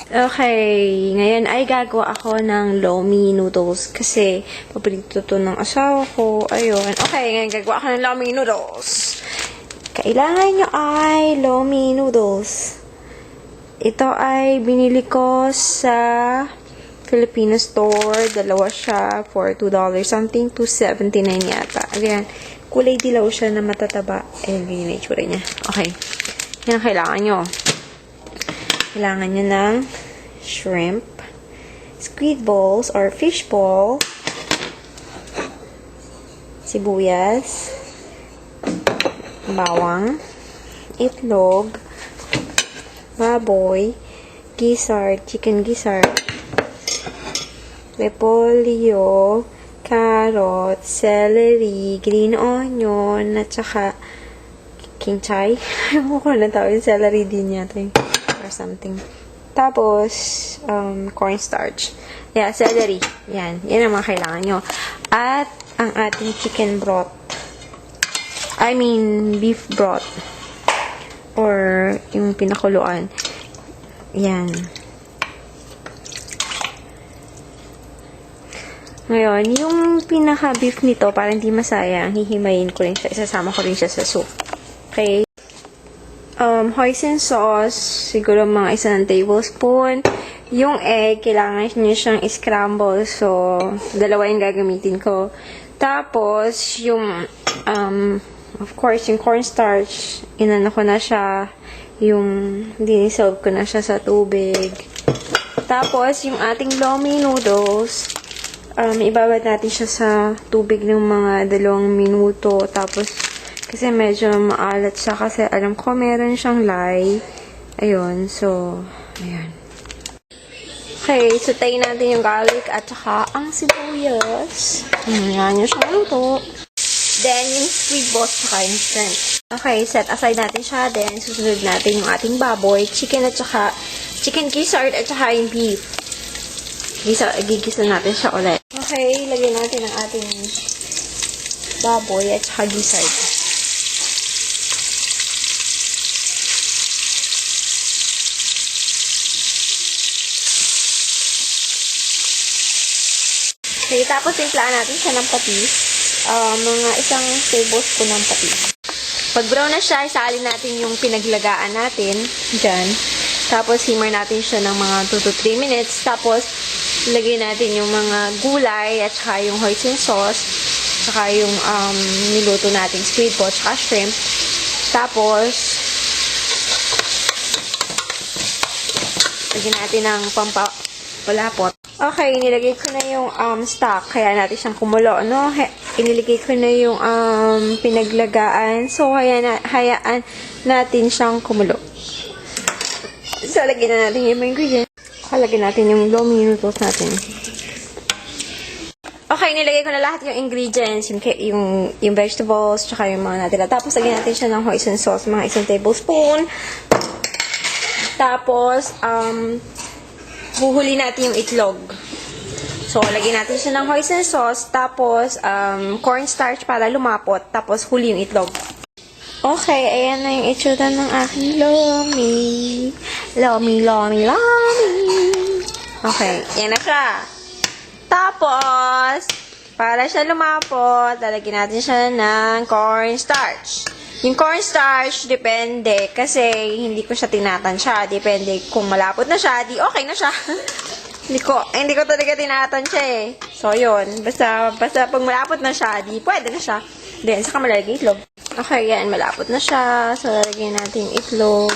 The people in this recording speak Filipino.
Okay, ngayon ay gagawa ako ng lomi noodles kasi paborito to ng asawa ko. Ayun. Okay, ngayon gagawa ako ng lomi noodles. Kailangan nyo ay lomi noodles. Ito ay binili ko sa Filipino store. Dalawa siya for $2 something, $2.79 yata. Ayan, kulay dilaw siya na matataba. Ayan, ganyan na itsura niya. Okay, yan ang kailangan nyo. Kailangan nyo ng shrimp, squid balls or fish ball, sibuyas, bawang, itlog, baboy, gizzard, chicken gizzard, repolyo, carrot, celery, green onion, at saka kinchay. Ayaw ko na tawag yung celery din yata yung or something. Tapos, cornstarch. Yeah, celery. Yan. Yan ang mga kailangan nyo. At, ang ating chicken broth. I mean, beef broth. Or, yung pinakuluan. Yan. Ngayon, yung pinaka-beef nito, para hindi masayang, hihimayin ko rin siya. Isasama ko rin siya sa soup. Okay? Hoisin sauce, siguro mga 1 tablespoon. Yung egg, kailangan nyo siyang scramble. So, dalawa yung gagamitin ko. Tapos, yung, of course, yung cornstarch, inano ko na siya. Yung, dinisolve ko na siya sa tubig. Tapos, yung ating lomi noodles, ibabad natin siya sa tubig ng mga 2 minuto. Tapos, kasi medyo maalat siya kasi alam ko meron siyang lye. Ayun, so, ayan. Okay, so tayin natin yung garlic at saka ang sibuyas. Ayan yung siyang luto. Then, yung squid balls saka yung shrimp. Okay, set aside natin siya. Then, susunod natin yung ating baboy, chicken at saka chicken gizzard at saka yung beef. Gigisa natin siya ulit. Okay, lagyan natin ang ating baboy at saka gizzard. Okay, tapos timplahan natin siya ng patis. Mga 1 tablespoon ng patis. Pag brown na siya, isalin natin yung pinaglagaan natin dyan. Tapos simmer natin siya ng mga 2 to 3 minutes. Tapos lagay natin yung mga gulay at saka yung hoisin sauce. Saka yung niluto nating squid ball at saka shrimp. Tapos lagyan natin ng pampalapot. Okay, nilagay ko na yung stock. Kaya natin siyang kumulo, no? Iniligay ko na yung pinaglagaan. So, hayaan natin siyang kumulo. So, lagyan na natin yung mga ingredients. Lagyan natin yung lomi noodles natin. Okay, nilagay ko na lahat yung ingredients. Yung vegetables, tsaka yung mga natira. Tapos, lagyan natin siya ng hoisin sauce. Mga 1 tablespoon. Tapos, huhuli natin yung itlog. So, lagyan natin siya ng hoisin sauce, tapos, cornstarch para lumapot, tapos huli yung itlog. Okay, ayan na yung itsura ng aking lomi. Lomi. Okay, yan na siya. Tapos, para siya lumapot, lalagyan natin siya ng cornstarch. Yung cornstarch, depende. Kasi, hindi ko siya tinatansya. Depende kung malapot na siya, di okay na siya. hindi ko talaga tinatansya eh. So, yun. Basta pag malapot na siya, di pwede na siya. Then, saka malalagay itlog. Okay, yan. Malapot na siya. So, lalagyan natin yung itlog.